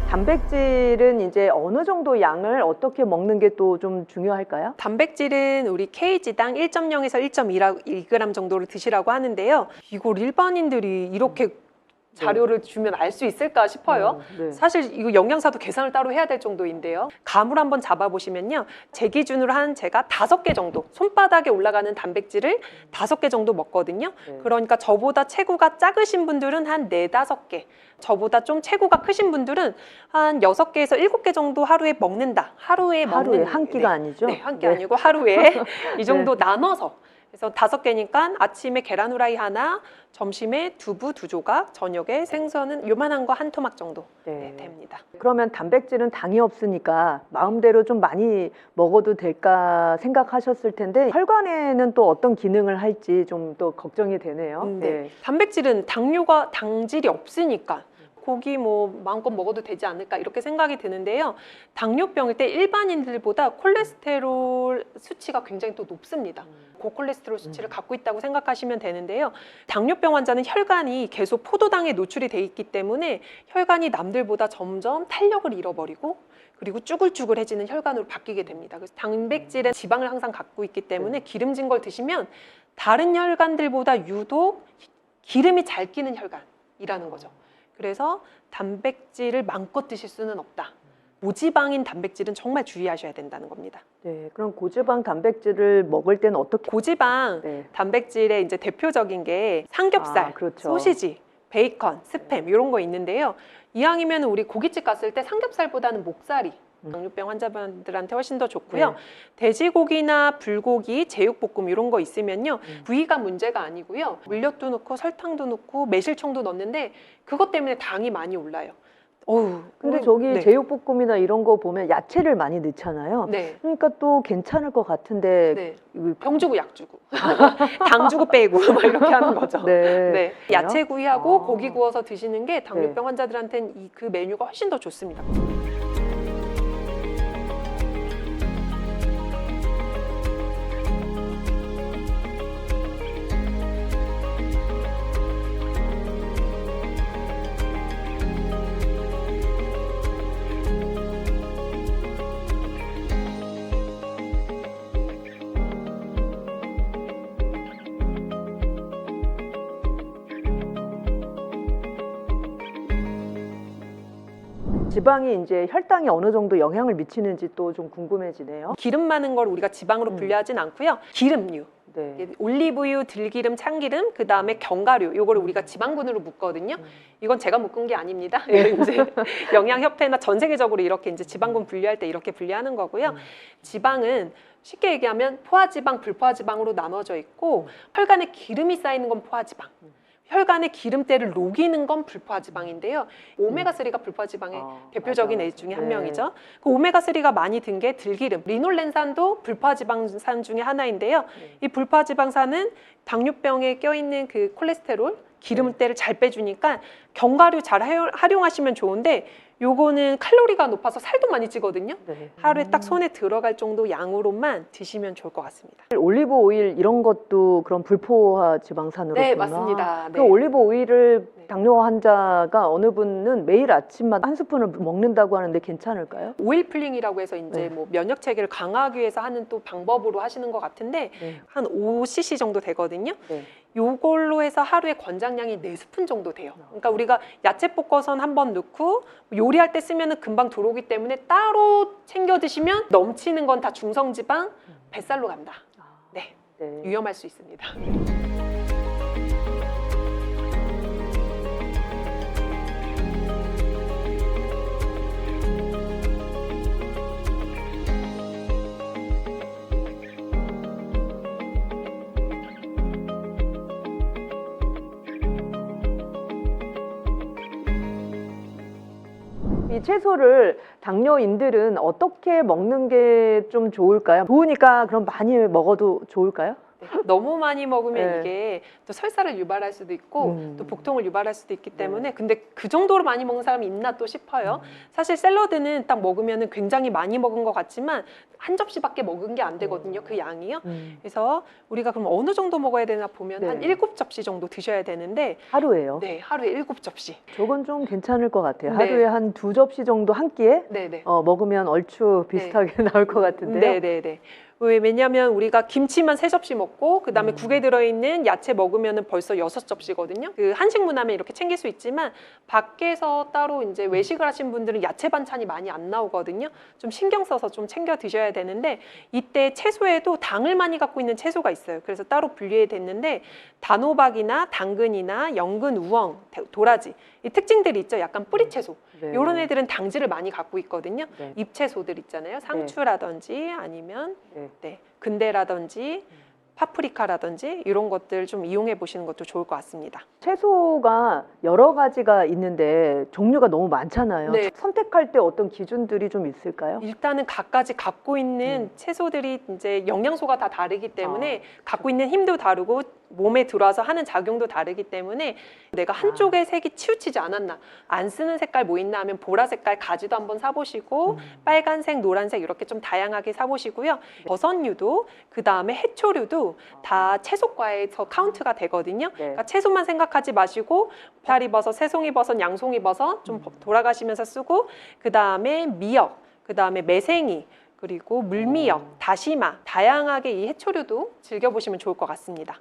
단백질은 이제 어느 정도 양을 어떻게 먹는 게 또 좀 중요할까요? 단백질은 우리 kg당 1.0에서 1.1g 정도를 드시라고 하는데요. 이걸 일반인들이 이렇게 자료를 주면 알 수 있을까 싶어요. 네. 사실 이거 영양사도 계산을 따로 해야 될 정도인데요. 감을 한번 잡아보시면요. 제 기준으로 한 제가 5개 정도, 손바닥에 올라가는 단백질을 5개 정도 먹거든요. 네. 그러니까 저보다 체구가 작으신 분들은 한 4, 5개, 저보다 좀 체구가 크신 분들은 한 6개에서 7개 정도 하루에 먹는다. 하루에 한 끼가 아니죠? 네, 한 끼 아니고 하루에 이 정도 네. 나눠서. 그래서 5개니까 아침에 계란 후라이 하나, 점심에 두부 2조각, 저녁에 생선은 요만한 거 한 토막 정도 됩니다. 그러면 단백질은 당이 없으니까 마음대로 좀 많이 먹어도 될까 생각하셨을 텐데 혈관에는 또 어떤 기능을 할지 좀 또 걱정이 되네요. 네. 단백질은 당질이 없으니까 고기 뭐 마음껏 먹어도 되지 않을까 이렇게 생각이 드는데요. 당뇨병일 때 일반인들보다 콜레스테롤 수치가 굉장히 또 높습니다. 고콜레스테롤 수치를 갖고 있다고 생각하시면 되는데요. 당뇨병 환자는 혈관이 계속 포도당에 노출이 돼 있기 때문에 혈관이 남들보다 점점 탄력을 잃어버리고 그리고 쭈글쭈글해지는 혈관으로 바뀌게 됩니다. 그래서 단백질은 지방을 항상 갖고 있기 때문에 기름진 걸 드시면 다른 혈관들보다 유독 기름이 잘 끼는 혈관이라는 거죠. 그래서 단백질을 마음껏 드실 수는 없다. 고지방인 단백질은 정말 주의하셔야 된다는 겁니다. 네, 그럼 고지방 단백질을 먹을 때는 어떻게? 고지방 단백질의 이제 대표적인 게 삼겹살, 그렇죠. 소시지, 베이컨, 스팸 이런 거 있는데요. 이왕이면 우리 고깃집 갔을 때 삼겹살보다는 목살이 당뇨병 환자분들한테 훨씬 더 좋고요. 돼지고기나 불고기, 제육볶음 이런 거 있으면요. 부위가 문제가 아니고요. 물엿도 넣고 설탕도 넣고 매실청도 넣는데 그것 때문에 당이 많이 올라요. 근데 저기 제육볶음이나 이런 거 보면 야채를 많이 넣잖아요. 그러니까 또 괜찮을 것 같은데 병 주고 약 주고 당 주고 빼고 막 이렇게 하는 거죠. 야채 구이하고 고기 구워서 드시는 게 당뇨병 환자들한테는 그 메뉴가 훨씬 더 좋습니다. 지방이 이제 혈당에 어느 정도 영향을 미치는지 또 좀 궁금해지네요. 기름 많은 걸 우리가 지방으로 분류하진 않고요. 기름류, 올리브유, 들기름, 참기름, 그 다음에 견과류, 요거를 우리가 지방분으로 묶거든요. 이건 제가 묶은 게 아닙니다. 이제 영양협회나 전 세계적으로 이렇게 이제 지방분 분류할 때 이렇게 분류하는 거고요. 지방은 쉽게 얘기하면 포화지방, 불포화지방으로 나눠져 있고 혈관에 기름이 쌓이는 건 포화지방. 혈관의 기름때를 녹이는 건 불포화지방인데요. 오메가3가 불포화지방의 대표적인 애 중에 한 명이죠. 그 오메가3가 많이 든 게 들기름, 리놀렌산도 불포화지방산 중에 하나인데요. 이 불포화지방산은 당뇨병에 껴있는 그 콜레스테롤, 기름때를 잘 빼주니까 견과류 잘 활용하시면 좋은데 요거는 칼로리가 높아서 살도 많이 찌거든요. 하루에 딱 손에 들어갈 정도 양으로만 드시면 좋을 것 같습니다. 올리브 오일 이런 것도 그런 불포화 지방산으로 네, 맞습니다. 그 올리브 오일을 당뇨 환자가 어느 분은 매일 아침마다 한 스푼을 먹는다고 하는데 괜찮을까요? 오일 풀링이라고 해서 이제 뭐 면역 체계를 강화하기 위해서 하는 또 방법으로 하시는 것 같은데 한 5cc 정도 되거든요. 요걸로 해서 하루에 권장량이 4스푼 정도 돼요. 그러니까 우리가 야채 볶아선 한번 넣고 요리할 때 쓰면은 금방 들어오기 때문에 따로 챙겨 드시면 넘치는 건 다 중성지방, 뱃살로 간다. 위험할 수 있습니다. 이 채소를 당뇨인들은 어떻게 먹는 게 좀 좋을까요? 좋으니까 그럼 많이 먹어도 좋을까요? 네, 너무 많이 먹으면 네. 이게 또 설사를 유발할 수도 있고 또 복통을 유발할 수도 있기 때문에 네. 근데 그 정도로 많이 먹는 사람이 있나 또 싶어요. 사실 샐러드는 딱 먹으면 굉장히 많이 먹은 것 같지만 한 접시밖에 먹은 게 안 되거든요. 그 양이요. 그래서 우리가 그럼 어느 정도 먹어야 되나 보면 네. 한 7접시 정도 드셔야 되는데 하루에요? 네, 하루에 7접시. 저건 좀 괜찮을 것 같아요. 네. 하루에 한 2접시 정도 한 끼에 네네. 먹으면 얼추 비슷하게 나올 것 같은데요. 네네네. 왜냐하면 우리가 김치만 3접시 먹고 그 다음에 국에 들어있는 야채 먹으면 벌써 6접시거든요. 그 한식 문화면 이렇게 챙길 수 있지만 밖에서 따로 이제 외식을 하신 분들은 야채 반찬이 많이 안 나오거든요. 좀 신경 써서 좀 챙겨 드셔야 되는데 이때 채소에도 당을 많이 갖고 있는 채소가 있어요. 그래서 따로 분리해 뒀는데 단호박이나 당근이나 연근, 우엉, 도라지 이 특징들이 있죠. 약간 뿌리 채소. 네. 이런 애들은 당질을 많이 갖고 있거든요. 네. 잎채소들 있잖아요. 상추라든지 아니면 네. 근대라든지 파프리카라든지 이런 것들 좀 이용해 보시는 것도 좋을 것 같습니다. 채소가 여러 가지가 있는데 종류가 너무 많잖아요. 네. 선택할 때 어떤 기준들이 좀 있을까요? 일단은 각가지 갖고 있는 채소들이 이제 영양소가 다 다르기 때문에 갖고 있는 힘도 다르고 몸에 들어와서 하는 작용도 다르기 때문에 내가 한쪽에 색이 치우치지 않았나, 안 쓰는 색깔 뭐 있나 하면 보라 색깔 가지도 한번 사보시고 빨간색, 노란색 이렇게 좀 다양하게 사보시고요. 버섯류도 그 다음에 해초류도 다 채소과에서 카운트가 되거든요. 그러니까 채소만 생각하지 마시고 파리버섯, 새송이버섯, 양송이버섯 좀 돌아가시면서 쓰고 그 다음에 미역, 그 다음에 매생이 그리고 물미역, 다시마 다양하게 이 해초류도 즐겨보시면 좋을 것 같습니다.